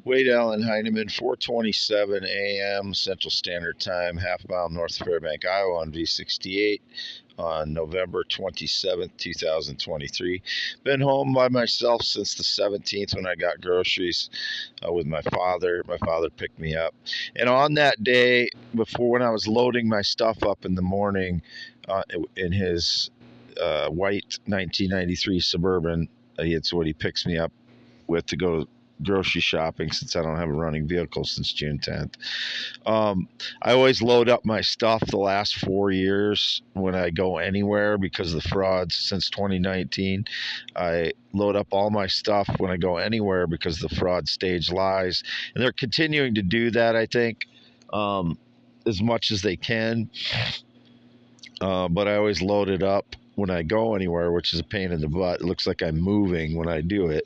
Wade Allen Heineman, 4:27 a.m. Central Standard Time, half mile north of Fairbank, Iowa, on V68 on November 27th, 2023. Been home by myself since the 17th when I got groceries with my father. My father picked me up. And on that day, before when I was loading my stuff up in the morning uh, in his white 1993 Suburban, it's what he picks me up with to go grocery shopping since I don't have a running vehicle since June 10th. I always load up my stuff the last 4 years when I go anywhere because of the frauds since 2019. I load up all my stuff when I go anywhere because of the fraud stage lies. And they're continuing to do that, I think, as much as they can. But I always load it up when I go anywhere, which is a pain in the butt. It looks like I'm moving when I do it.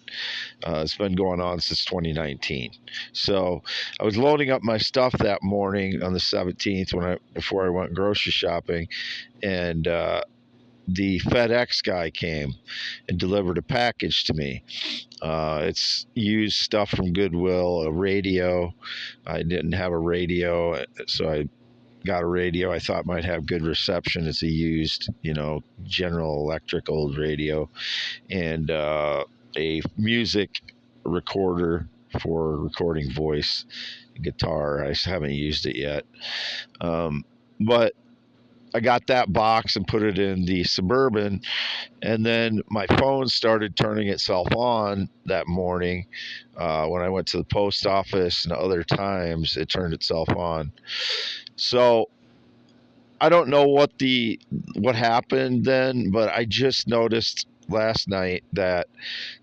It's been going on since 2019. So I was loading up my stuff that morning on the 17th before I went grocery shopping, and the FedEx guy came and delivered a package to me. It's used stuff from Goodwill, a radio. I didn't have a radio, so I got a radio I thought might have good reception. It's a used, General Electric old radio, and a music recorder for recording voice, guitar. I haven't used it yet. But I got that box and put it in the Suburban, and then my phone started turning itself on that morning. When I went to the post office and other times, it turned itself on. So I don't know what happened then, but I just noticed last night that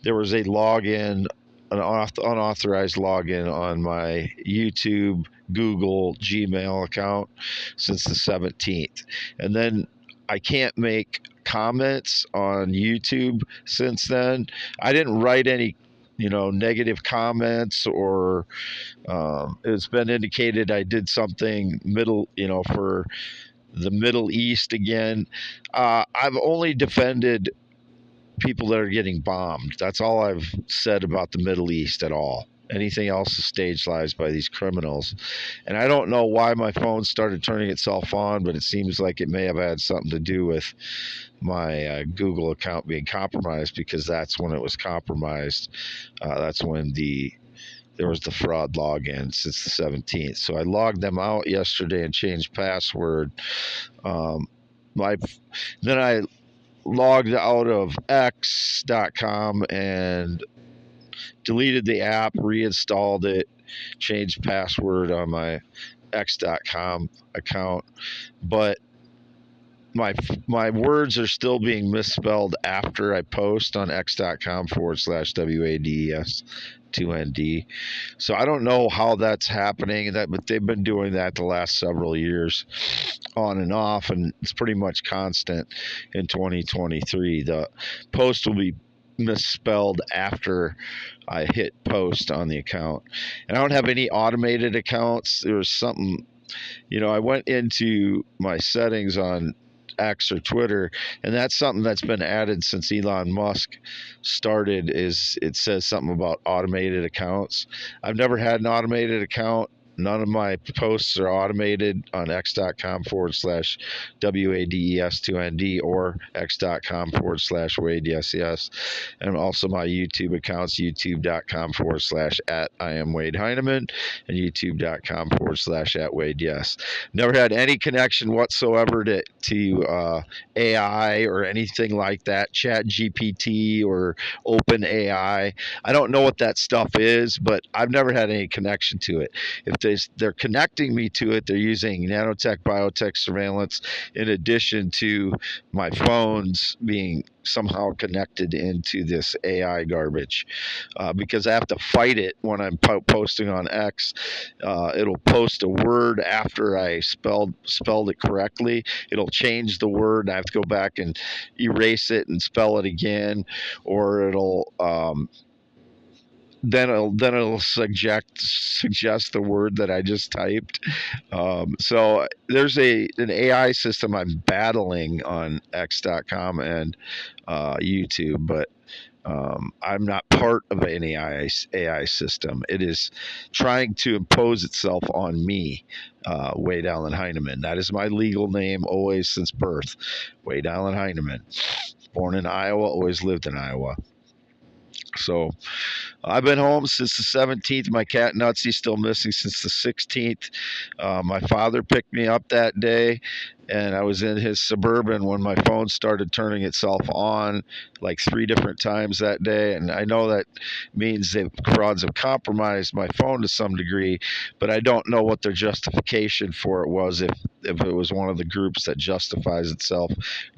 there was a login, an unauthorized login on my YouTube, Google, Gmail account since the 17th. And then I can't make comments on YouTube since then. I didn't write any negative comments, or it's been indicated I did something for the Middle East again. I've only defended people that are getting bombed. That's all I've said about the Middle East at all. Anything else is stage lies by these criminals. And I don't know why my phone started turning itself on, but it seems like it may have had something to do with my Google account being compromised, because that's when it was compromised. That's when there was the fraud login since the 17th. So I logged them out yesterday and changed password. Um, my Then I logged out of X.com and deleted the app, reinstalled it, changed password on my X.com account, but my words are still being misspelled after I post on X.com/WADES2ND. So I don't know how that's happening, but they've been doing that the last several years, on and off, and it's pretty much constant in 2023. The post will be misspelled after I hit post on the account. And I don't have any automated accounts. There was something, I went into my settings on X or Twitter, and that's something that's been added since Elon Musk started. Is it says something about automated accounts. I've never had an automated account. None of my posts are automated on X.com/WADES2ND or X.com/WadeSS. And also my YouTube accounts, YouTube.com/@IamWadeHeineman and YouTube.com/@WadeYes. Never had any connection whatsoever to AI or anything like that, Chat GPT or Open AI. I don't know what that stuff is, but I've never had any connection to it. If they're connecting me to it, they're using nanotech, biotech surveillance in addition to my phones being somehow connected into this AI garbage, because I have to fight it when I'm posting on X. It'll post a word after I spelled it correctly. It'll change the word. I have to go back and erase it and spell it again, or then it'll suggest the word that I just typed. So there's an AI system I'm battling on X.com and YouTube, but I'm not part of any AI system. It is trying to impose itself on me, Wade Allen Heineman. That is my legal name always since birth, Wade Allen Heineman. Born in Iowa, always lived in Iowa. So I've been home since the 17th. My cat Nutsy's still missing since the 16th. My father picked me up that day, and I was in his Suburban when my phone started turning itself on like 3 different times that day. And I know that means that frauds have compromised my phone to some degree, but I don't know what their justification for it was, if it was one of the groups that justifies itself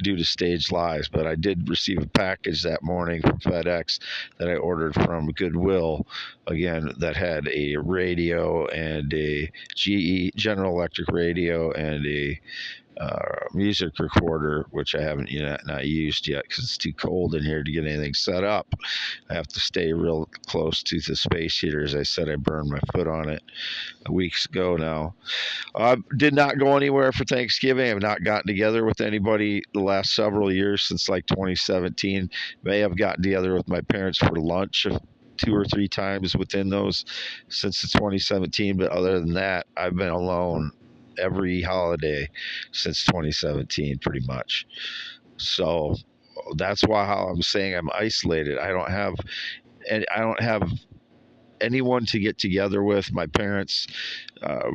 due to staged lies. But I did receive a package that morning from FedEx that I ordered from Goodwill, again, that had a radio and a GE General Electric radio and a music recorder, which I haven't not used yet because it's too cold in here to get anything set up. I have to stay real close to the space heater. As I said, I burned my foot on it weeks ago now. I did not go anywhere for Thanksgiving. I've not gotten together with anybody the last several years since like 2017. May have gotten together with my parents for lunch 2 or 3 times within those since 2017. But other than that, I've been alone every holiday since 2017, pretty much. So that's why how I'm saying I'm isolated. I don't have anyone to get together with. My parents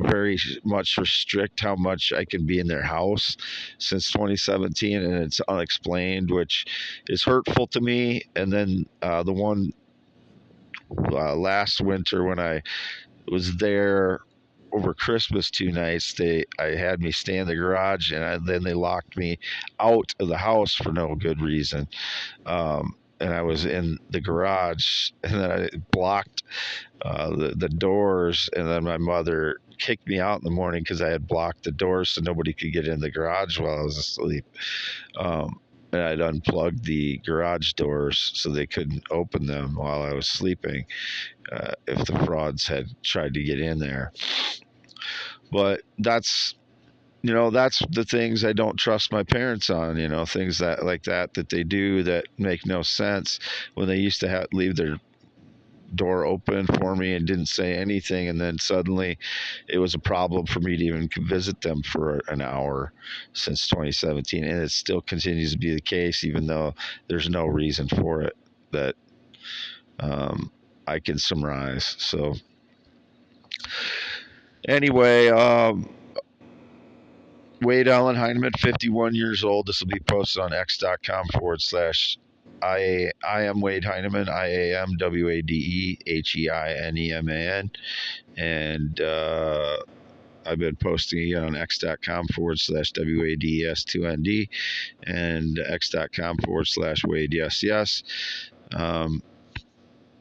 very much restrict how much I can be in their house since 2017, and it's unexplained, which is hurtful to me. And then the one last winter when I was there over Christmas 2 nights, I had me stay in the garage, and then they locked me out of the house for no good reason. And I was in the garage, and then I blocked the doors, and then my mother kicked me out in the morning because I had blocked the doors so nobody could get in the garage while I was asleep. And I'd unplugged the garage doors so they couldn't open them while I was sleeping if the frauds had tried to get in there. But that's the things I don't trust my parents on, things that like that they do that make no sense, when they used to leave their door open for me and didn't say anything, and then suddenly it was a problem for me to even visit them for an hour since 2017, and it still continues to be the case, even though there's no reason for it that I can summarize. So anyway, Wade Allen Heineman, 51 years old. This will be posted on x.com/. I am Wade Heineman, IAMWADEHEINEMAN. And I've been posting again on x.com/WADES2ND and x.com/Wade Yes Yes.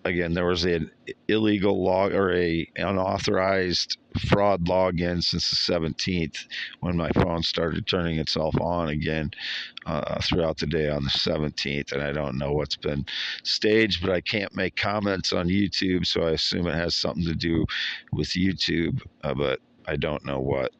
Again, there was an illegal log or a unauthorized fraud login since the 17th, when my phone started turning itself on again throughout the day on the 17th. And I don't know what's been staged, but I can't make comments on YouTube, so I assume it has something to do with YouTube, but I don't know what.